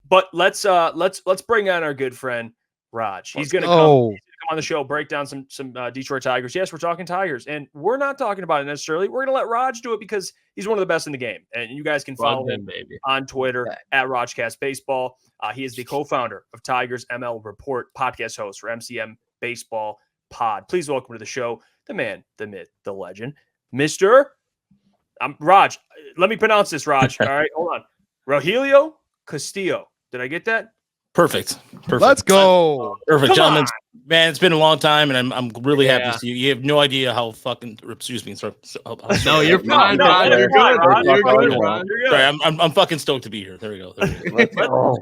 But let's bring on our good friend Raj. He's going to come on the show, break down some Detroit Tigers. Yes, we're talking Tigers, and we're not talking about it necessarily. We're going to let Raj do it because he's one of the best in the game, and you guys can follow him on Twitter at Rajcast Baseball. He is the co-founder of Tigers ML Report, podcast host for MCM Baseball Pod. Please welcome to the show the man, the myth, the legend, Mr. Raj. Let me pronounce this, Raj. All right, hold on. Rogelio Castillo. Did I get that? Perfect. Let's go. Perfect, gentlemen. Man, it's been a long time, and I'm really happy to see you. You have no idea how fucking. Excuse me. Sorry. No, you're fine, Rod. You're good. You're good, Rod. Sorry, I'm fucking stoked to be here. There we go. Let's go.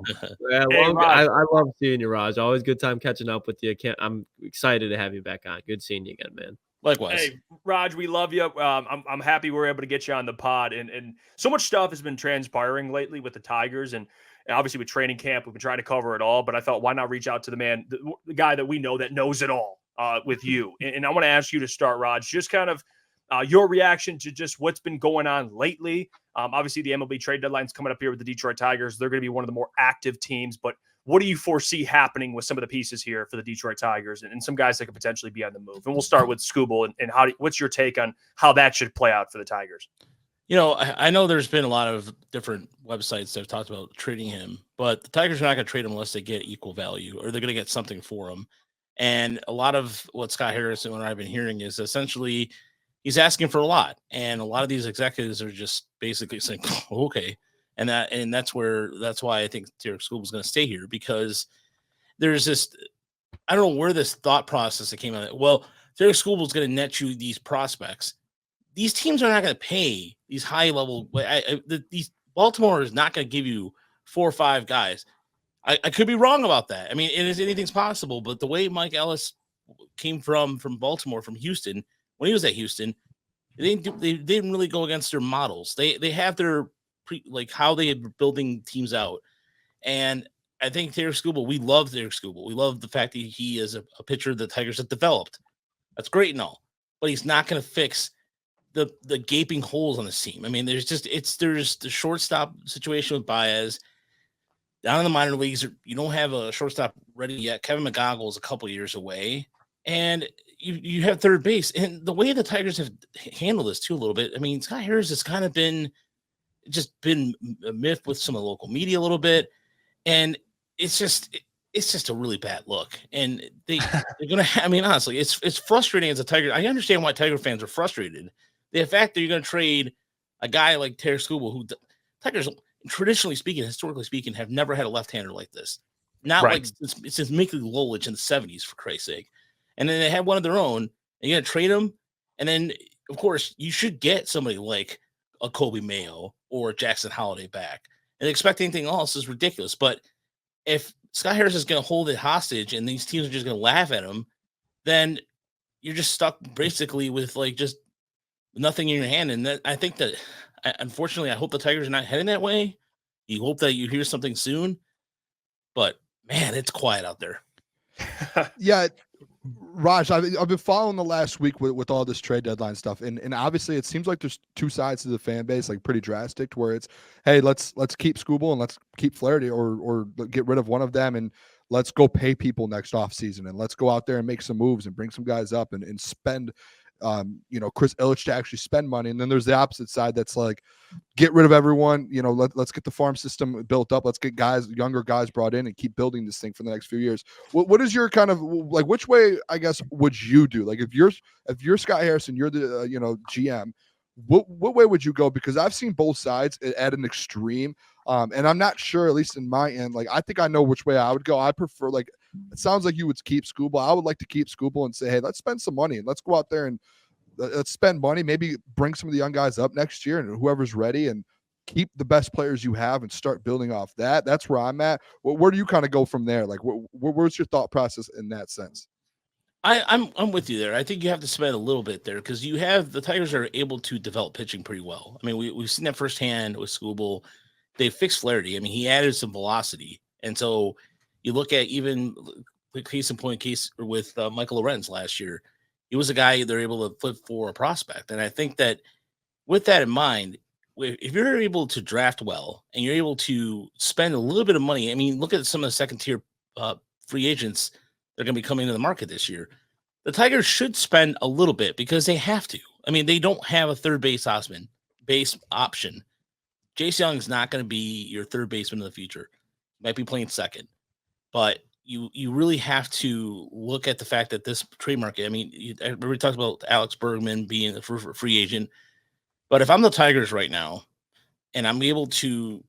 I love seeing you, Raj. Always good time catching up with you. I'm excited to have you back on. Good seeing you again, man. Likewise. Hey, Raj, we love you. I'm happy we're able to get you on the pod, and so much stuff has been transpiring lately with the Tigers, and obviously with training camp, we've been trying to cover it all. But I thought, why not reach out to the man, the guy that we know that knows it all, with you. And I want to ask you to start, Raj, just kind of your reaction to just what's been going on lately. Obviously, the MLB Trade Deadline is coming up here with the Detroit Tigers. They're going to be one of the more active teams, but what do you foresee happening with some of the pieces here for the Detroit Tigers and some guys that could potentially be on the move? And we'll start with Scooble and what's your take on how that should play out for the Tigers? You know, I know there's been a lot of different websites that have talked about trading him, but the Tigers are not going to trade him unless they get equal value or they're going to get something for him. And a lot of what Scott Harrison and I've been hearing is essentially he's asking for a lot. And a lot of these executives are just basically saying, oh, okay. And that's why I think Derek School is going to stay here, because there's this, I don't know where this thought process that came out of. Well, Derek School is going to net you these prospects. These teams are not going to pay these high level. These Baltimore is not going to give you 4 or 5 guys. I could be wrong about that. I mean, anything's possible. But the way Mike Ellis came from Baltimore, from Houston, when he was at Houston, they didn't really go against their models. They have their how they are building teams out. And I think Derek Skubal, we love Derek Skubal. We love the fact that he is a pitcher the Tigers have developed. That's great and all, but he's not going to fix the gaping holes on this team. I mean, there's the shortstop situation with Baez down in the minor leagues. You don't have a shortstop ready yet. Kevin McGonigal is a couple years away, and you have third base. And the way the Tigers have handled this too a little bit. I mean, Scott Harris has kind of been a myth with some of the local media a little bit, and it's just a really bad look. And they're gonna. I mean, honestly, it's frustrating as a Tiger. I understand why Tiger fans are frustrated. The fact that you're going to trade a guy like Terry Skubal, who Tigers, historically speaking, have never had a left-hander like this. Not right. Like since Mickey Lolich in the 70s, for Christ's sake. And then they had one of their own, and you're going to trade him. And then, of course, you should get somebody like a Kobe Mayo or Jackson Holiday back. And expect anything else is ridiculous. But if Scott Harris is going to hold it hostage and these teams are just going to laugh at him, then you're just stuck basically with just nothing in your hand. And I think that, unfortunately, I hope the Tigers are not heading that way. You hope that you hear something soon, but man, it's quiet out there. Yeah, Raj, I've been following the last week with all this trade deadline stuff, and obviously it seems like there's two sides to the fan base, like pretty drastic, to where it's, hey, let's keep Skubal and let's keep Flaherty, or get rid of one of them and let's go pay people next offseason and let's go out there and make some moves and bring some guys up and spend. Chris Ilitch to actually spend money. And then there's the opposite side that's like, get rid of everyone, let's get the farm system built up. Let's get younger guys brought in and keep building this thing for the next few years. What is your kind of which way, I guess, would you do? Like if you're Scott Harrison, you're the, GM, what way would you go? Because I've seen both sides at an extreme. And I'm not sure, at least in my end, I think I know which way I would go. I prefer, it sounds like you would keep Skubal. I would like to keep Skubal and say, hey, let's spend some money and let's go out there and let's spend money, maybe bring some of the young guys up next year and whoever's ready, and keep the best players you have and start building off that. That's where I'm at. Where do you kind of go from there? Where's your thought process in that sense? I'm with you there. I think you have to spend a little bit there because you have the Tigers are able to develop pitching pretty well. I mean, we've seen that firsthand with Skubal. They fixed Flaherty. I mean, he added some velocity. And so you look at even the case with Michael Lorenz last year. He was a guy they're able to flip for a prospect. And I think that with that in mind, if you're able to draft well and you're able to spend a little bit of money, I mean, look at some of the second tier free agents that are going to be coming into the market this year. The Tigers should spend a little bit because they have to. I mean, they don't have a third base option. Jace Young is not going to be your third baseman in the future. He might be playing second, but you really have to look at the fact that this trade market. I mean, everybody talked about Alex Bergman being a free agent, but if I'm the Tigers right now, and I'm able to,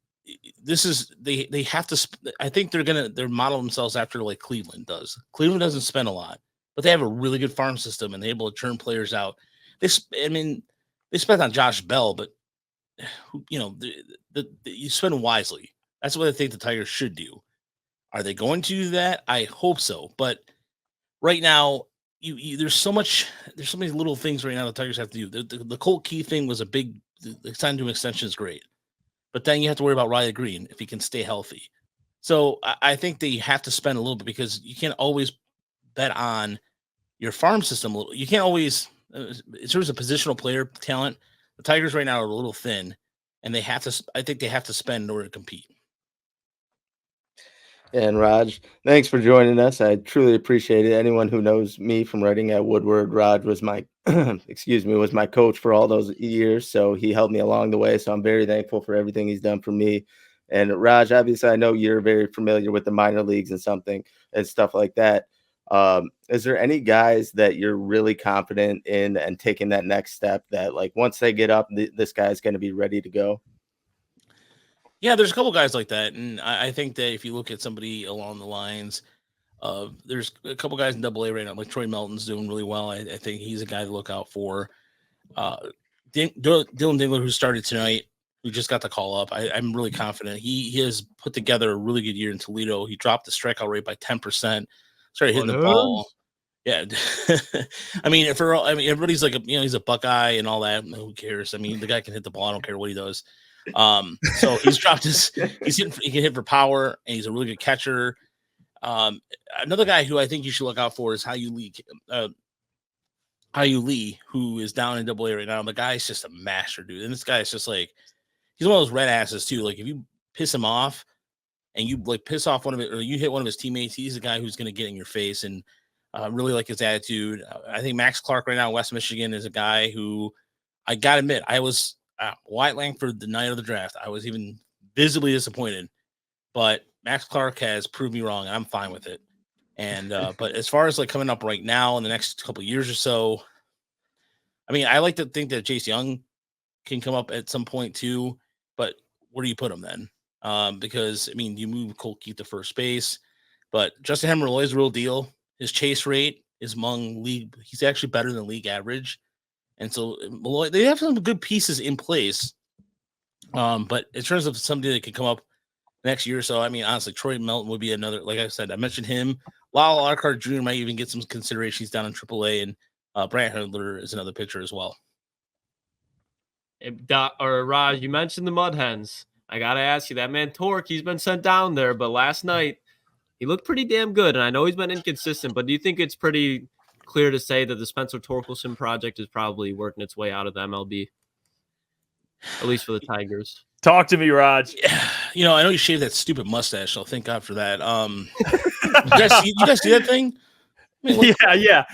they have to. I think they're model themselves after like Cleveland does. Cleveland doesn't spend a lot, but they have a really good farm system and they're able to churn players out. They spent on Josh Bell, but you spend wisely. That's what I think the Tigers should do. Are they going to do that? I hope so. But right now, there's so many little things right now the Tigers have to do. The Colt Key thing was a big. The sign to an extension is great, but then you have to worry about Riley Green if he can stay healthy. So I think they have to spend a little bit because you can't always bet on your farm system. You can't always. In terms of positional player talent, the Tigers right now are a little thin, and they have to. I think they have to spend in order to compete. And Raj, thanks for joining us. I truly appreciate it. Anyone who knows me from writing at Woodward, Raj was my was my coach for all those years. So he helped me along the way. So I'm very thankful for everything he's done for me. And Raj, obviously, I know you're very familiar with the minor leagues and stuff like that. Is there any guys that you're really confident in and taking that next step that like once they get up, this guy's going to be ready to go? Yeah, there's a couple guys like that, and I think that if you look at somebody along the lines of, there's a couple guys in Double A right now, like Troy Melton's doing really well. I think he's a guy to look out for. Dylan Dingler, who started tonight, who just got the call up, I'm really confident. He has put together a really good year in Toledo. He dropped the strikeout rate by 10%. Started hitting the ball. Yeah, I mean, everybody's like, he's a Buckeye and all that. Who cares? I mean, the guy can hit the ball. I don't care what he does. So he can hit for power, and he's a really good catcher. Another guy who I think you should look out for is Hayu Lee, who is down in Double A right now. The guy's just a master, dude. And this guy is just like, he's one of those red asses too. Like if you piss him off and you like piss off or you hit one of his teammates, he's a guy who's going to get in your face, and really like his attitude. I think Max Clark right now in West Michigan is a guy who I got to admit, I was Wyatt Langford the night of the draft. I was even visibly disappointed, but Max Clark has proved me wrong, and I'm fine with it. And but as far as like coming up right now in the next couple of years or so, I mean, I like to think that Jace Young can come up at some point too, but where do you put him then? Because I mean, you move Colt Keith to first base, but Justin Hemmerle is the real deal. His chase rate is among league. He's actually better than league average. And so Malloy, they have some good pieces in place. But in terms of somebody that could come up next year or so, I mean, honestly, Troy Melton would be another. Like I said, I mentioned him. Lyle Lockhart Jr. might even get some considerations down in AAA, and Brant Hurdler is another pitcher as well. Raj, you mentioned the Mud Hens. I got to ask you, that man Torque, he's been sent down there, but last night he looked pretty damn good. And I know he's been inconsistent, but do you think it's pretty clear to say that the Spencer Torkelson project is probably working its way out of the MLB, at least for the Tigers? Talk to me, Raj. Yeah, I know you shaved that stupid mustache, so thank God for that. You guys see that thing? I mean, yeah.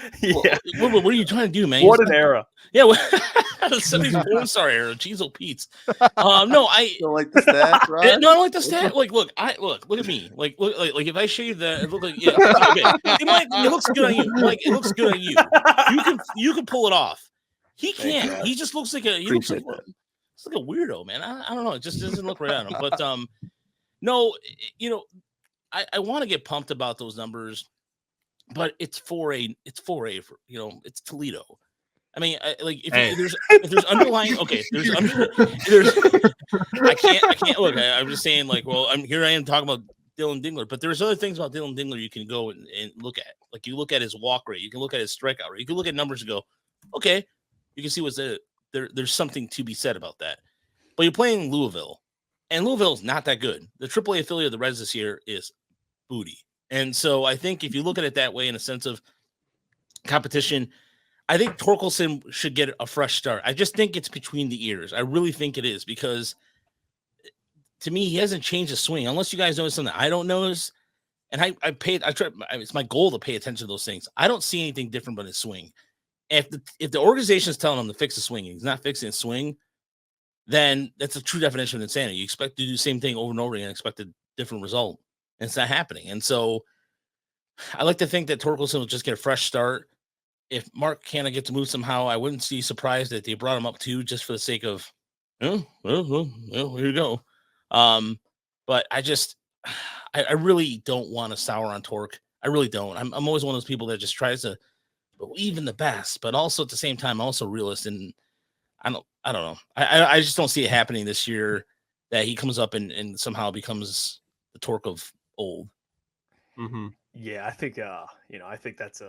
What are you trying to do, man? What an era. Yeah, I'm sorry, era. Jeez, oh Pete's. No, I don't like the stat, right? No, I don't like the stat. Like, look at me. Like if I shave that, it look like okay. It looks good on you. Like it looks good on you. You can pull it off. He can't. He just looks like a weirdo, man. I don't know. It just doesn't look right on him. But no, I want to get pumped about those numbers, but it's 4A. It's Toledo. I mean, if there's underlying, okay, there's I can't look. I'm just saying, like, well, I am talking about Dylan Dingler, but there's other things about Dylan Dingler you can go and look at. Like, you look at his walk rate, you can look at his strikeout rate, you can look at numbers and go, okay, you can see what's there's something to be said about that. But you're playing Louisville, and Louisville's not that good. The AAA affiliate of the Reds this year is booty, and so I think if you look at it that way in a sense of competition, I think Torkelson should get a fresh start. I just think it's between the ears. I really think it is because to me, he hasn't changed his swing unless you guys notice something I don't notice. And I try. It's my goal to pay attention to those things. I don't see anything different but his swing. If the organization is telling him to fix the swing, and he's not fixing his swing, then that's a true definition of insanity. You expect to do the same thing over and over again and expect a different result, and it's not happening. And so, I like to think that Torkelson will just get a fresh start. If Mark Canha gets moved somehow, I wouldn't be surprised that they brought him up too, just for the sake of, here you go. But I really don't want to sour on Torque. I really don't. I'm always one of those people that just tries to believe in the best, but also at the same time, also realist. And I don't know. I just don't see it happening this year that he comes up and somehow becomes the Torque of old. Mm-hmm. Yeah, I think I think that's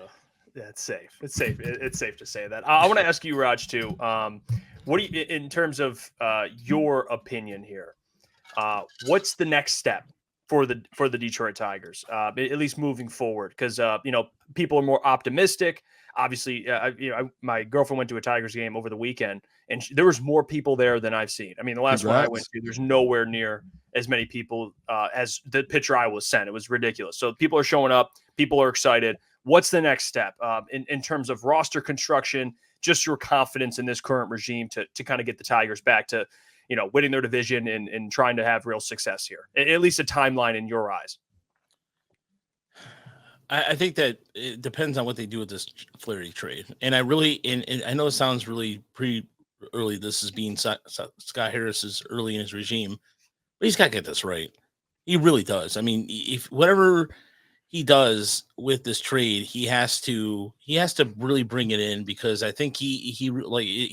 safe. It's safe. It's safe to say that. I want to ask you, Raj, too. What do you, in terms of your opinion here? What's the next step for the Detroit Tigers, at least moving forward? Because people are more optimistic. Obviously, my girlfriend went to a Tigers game over the weekend, and there was more people there than I've seen. I mean, the last one I went to, there's nowhere near as many people as the picture I was sent. It was ridiculous. So people are showing up. People are excited. What's the next step in terms of roster construction? Just your confidence in this current regime to kind of get the Tigers back to, winning their division and trying to have real success here. At least a timeline in your eyes. I think that it depends on what they do with this Flaherty trade. And I really, and I know it sounds really pretty early. This is being Scott Harris is early in his regime, but he's got to get this right. He really does. I mean, if whatever he does with this trade, he has to really bring it in, because I think he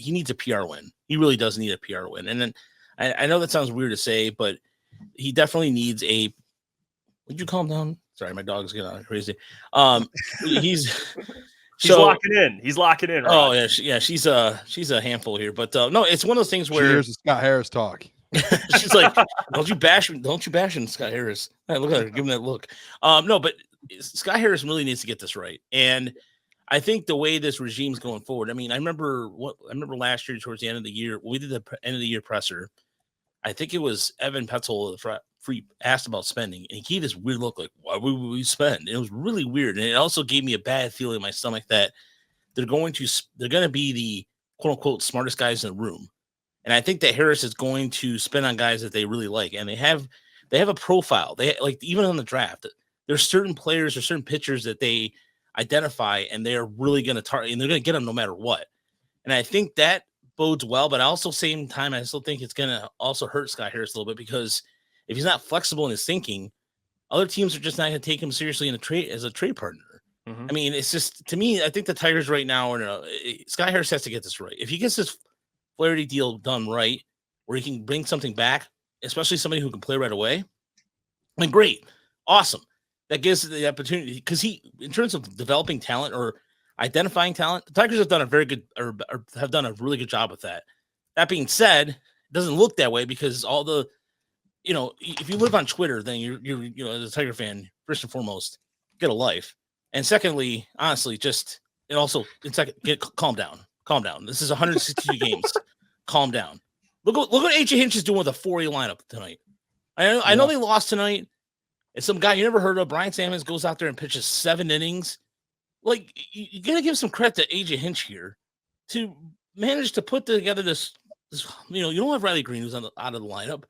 needs a PR win. He really does need a PR win. And then I know that sounds weird to say, but he definitely needs a. Would you calm down? Sorry, my dog's getting crazy. He's locking in. He's locking in. Right? Oh yeah, she's a handful here. But no, it's one of those things where here's the Scott Harris talk. She's like, don't you bash him, Scott Harris. Hey, look at her, give him that look. No, but Scott Harris really needs to get this right. And I think the way this regime's going forward, I mean, I remember last year towards the end of the year, when we did the end of the year presser, I think it was Evan Petzold asked about spending, and he just weird look like, why would we spend? It was really weird. And it also gave me a bad feeling in my stomach that they're going to be the quote unquote smartest guys in the room. And I think that Harris is going to spend on guys that they really like. And they have a profile. They like, even on the draft, there's certain players or certain pitchers that they identify, and they're really going to target, and they're going to get them no matter what. And I think that bodes well, but also same time, I still think it's going to also hurt Scott Harris a little bit, because if he's not flexible in his thinking, other teams are just not going to take him seriously as a trade partner. Mm-hmm. I mean, it's just, to me, I think the Tigers right now Scott Harris has to get this right. If he gets this Flaherty deal done right, where he can bring something back, especially somebody who can play right away, I mean, great, awesome. That gives the opportunity, because in terms of developing talent or identifying talent, the Tigers have done a very good, or have done a really good job with that. That being said, it doesn't look that way, because all the, if you live on Twitter, then you're as a Tiger fan, first and foremost, get a life. And secondly, honestly, calm down. This is 162 games. Calm down. Look what AJ Hinch is doing with a 4-A lineup tonight. I know they lost tonight. And some guy you never heard of, Brian Sammons, goes out there and pitches 7 innings. Like, you got to give some credit to AJ Hinch here to manage to put together this. You don't have Riley Green, who's out of the lineup,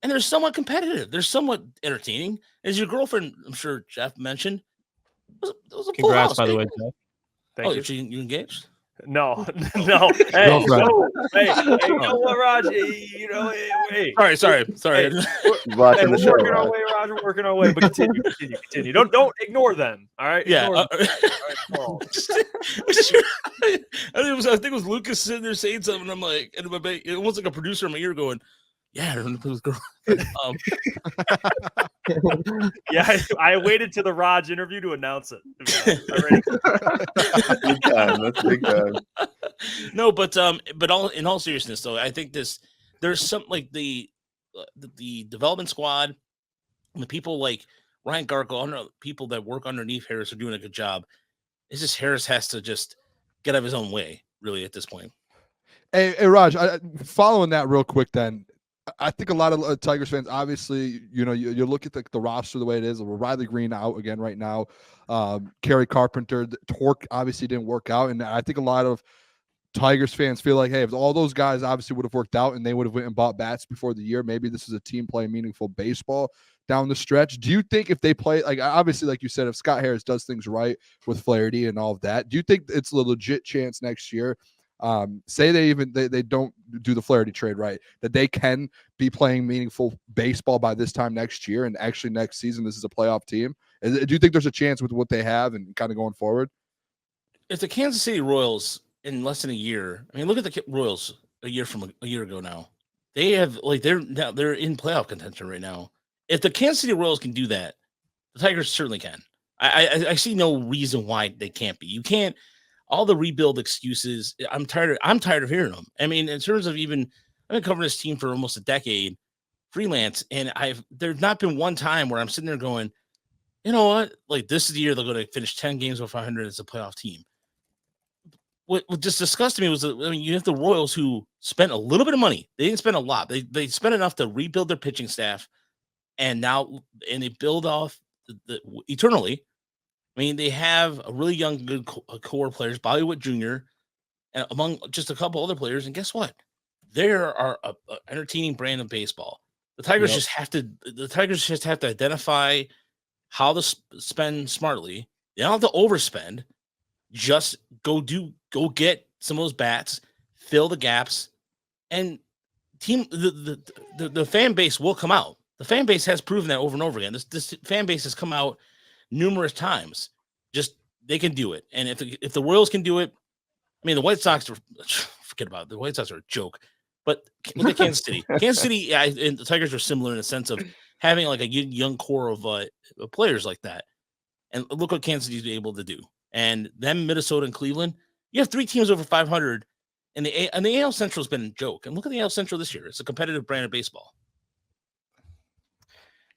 and they're somewhat competitive. They're somewhat entertaining. As your girlfriend, I'm sure Jeff mentioned, it was a full Congrats, house. by the way, Jeff. Thank you. You engaged? No. Hey, you know what, Raj? Hey. Sorry. Hey, watching the show. Working our way, Raj. We're working our way, but continue. Don't ignore them. All right. Yeah. All right, I think it was Lucas sitting there saying something. And I'm like, it was like a producer in my ear going, "Yeah, it was girl." Yeah, I waited to the Raj interview to announce it. Big time. That's big time. No, but in all seriousness, though, I think there's some, like, the development squad, the people like Ryan Garko, people that work underneath Harris are doing a good job. It's just Harris has to just get out of his own way, really, at this point. Hey Raj, following that real quick then, I think a lot of Tigers fans, obviously, you look at the roster the way it is. Riley Green out again right now. Kerry Carpenter, Torque obviously didn't work out. And I think a lot of Tigers fans feel like, hey, if all those guys obviously would have worked out and they would have went and bought bats before the year, maybe this is a team playing meaningful baseball down the stretch. Do you think if they play, like obviously, like you said, if Scott Harris does things right with Flaherty and all of that, do you think it's a legit chance next year? Say they don't do the Flaherty trade right, that they can be playing meaningful baseball by this time next year, and actually next season this is a playoff team. Do you think there's a chance with what they have and kind of going forward? If the Kansas City Royals in less than a year, I mean, look at the Royals a year ago now. They have they're in playoff contention right now. If the Kansas City Royals can do that, the Tigers certainly can. I see no reason why they can't be. You can't. All the rebuild excuses, I'm tired of hearing them. I mean, in terms of I've been covering this team for almost a decade, freelance, and there's not been one time where I'm sitting there going, you know what? Like, this is the year they're going to finish 10 games over 500 as a playoff team. What just disgusted me was, you have the Royals who spent a little bit of money. They didn't spend a lot. They spent enough to rebuild their pitching staff, and they build off eternally. I mean, they have a really young, good core players, Bollywood Jr., and among just a couple other players. And guess what? They are an entertaining brand of baseball. The Tigers just have to identify how to spend smartly. They don't have to overspend. Just go get some of those bats, fill the gaps, and the fan base will come out. The fan base has proven that over and over again. This fan base has come out numerous times. Just they can do it. And if the Royals can do it, I mean, the White Sox forget about it. The White Sox are a joke. But look at Kansas City. Kansas City and the Tigers are similar in the sense of having like a young core of players like that. And look what Kansas City is able to do. And then Minnesota and Cleveland, you have 3 teams over 500. And the AL Central has been a joke. And look at the AL Central this year. It's a competitive brand of baseball.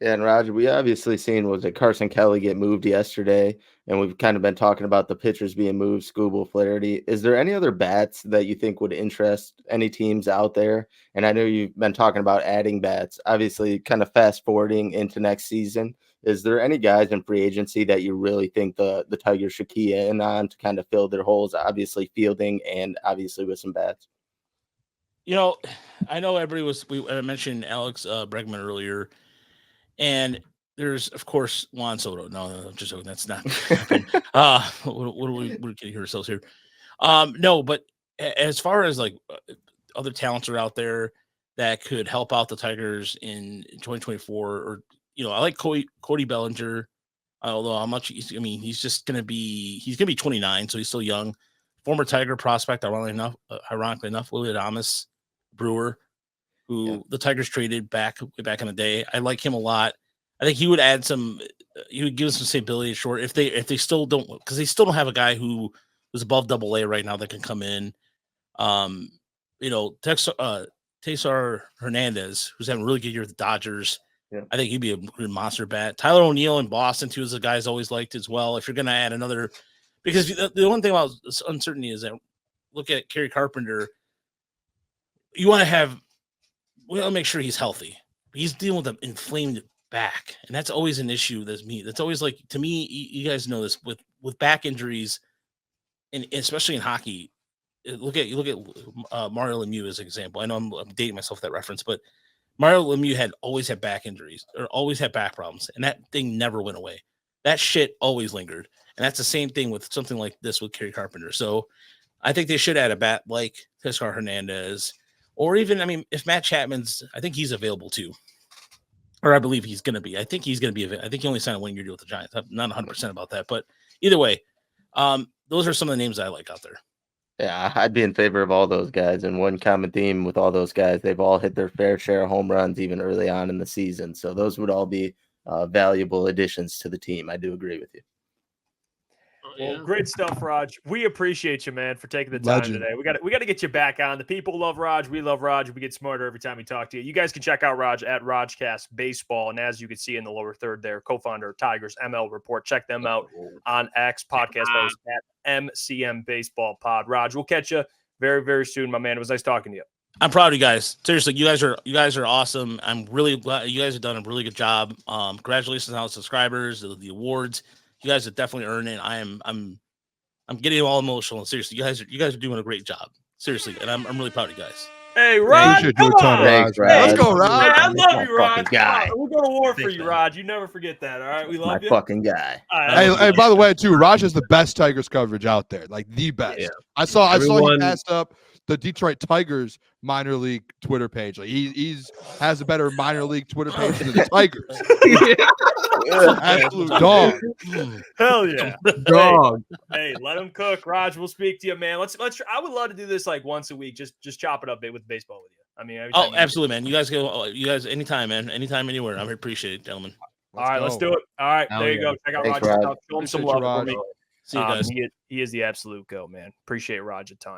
Yeah, and Roger, we obviously seen was that Carson Kelly get moved yesterday, and we've kind of been talking about the pitchers being moved, Skubal, Flaherty. Is there any other bats that you think would interest any teams out there? And I know you've been talking about adding bats, obviously kind of fast forwarding into next season. Is there any guys in free agency that you really think the Tigers should key in on to kind of fill their holes, obviously fielding and obviously with some bats? You know, I know I mentioned Alex Bregman earlier. And there's, of course, Juan Soto. No, just joking. That's not. What are we getting ourselves here? No, but as far as like other talents are out there that could help out the Tigers in 2024, or I like Cody Bellinger. Although how much he's going to be 29, so he's still young. Former Tiger prospect, ironically enough, Willie Adames, Brewer, who the Tigers traded back in the day. I like him a lot. I think he would add some. He would give us some stability short if they still don't, because they still don't have a guy who was above AA right now that can come in. Tesar Hernandez, who's having a really good year with the Dodgers. Yeah. I think he'd be a good monster bat. Tyler O'Neill in Boston too is a guy I've always liked as well. If you're going to add another, because the one thing about uncertainty is that look at Kerry Carpenter. We want to make sure he's healthy. He's dealing with an inflamed back, and that's always an issue. That's always like, to me, you guys know this with back injuries, and especially in hockey. Look at Mario Lemieux as an example. I know I'm dating myself with that reference, but Mario Lemieux always had back injuries or always had back problems, and that thing never went away. That shit always lingered, and that's the same thing with something like this with Kerry Carpenter. So I think they should add a bat like Tescar Hernandez. Or even, if Matt Chapman's, I think he's available too. Or I believe he's going to be. I think he's going to be. I think he only signed a 1-year deal with the Giants. I'm not 100% about that. But either way, those are some of the names I like out there. Yeah, I'd be in favor of all those guys. And one common theme with all those guys, they've all hit their fair share of home runs even early on in the season. So those would all be valuable additions to the team. I do agree with you. Well, great stuff, Raj. We appreciate you, man, for taking the time Legend. today. We got to get you back on. The people love Raj. We love Raj. We get smarter every time we talk to you. You guys can check out Raj at Rajcast Baseball, and as you can see in the lower third there, co-founder of Tigers ML Report. Check them out on X podcast host at MCM Baseball Pod. Raj, we'll catch you very, very soon, my man. It was nice talking to you. I'm proud of you guys. Seriously, you guys are awesome. I'm really glad you guys have done a really good job. Congratulations on the subscribers, the awards. You guys have definitely earned it. I'm getting all emotional. Seriously, you guys are doing a great job. Seriously, and I'm really proud of you guys. Hey, Raj, come on. Thanks, Raj. Let's go, Raj. Man, I love you, My Raj. fucking guy. We'll go to war for Thanks, you, man. Raj. You never forget that, all right? We love My you. fucking guy. All right. Hey, by the way, too, Raj is the best Tigers coverage out there, like the best. Yeah. I saw he Everyone- passed up the Detroit Tigers minor league Twitter page. Like he's has a better minor league Twitter page than the Tigers. Absolute dog. Hell yeah. Dog. Hey, let him cook. Raj, we'll speak to you, man. Let's I would love to do this like once a week. Just chop it up with baseball with you. I mean, every time Oh, absolutely, man. You guys anytime, man. Anytime, anywhere. I appreciate it, gentlemen. All right, let's do it. All right, Hell there you yeah. go. Check out Thanks, Raj. Raj. Show him some Appreciate you, love for Raj. me. See you guys. He is the absolute go, man. Appreciate Raj a ton.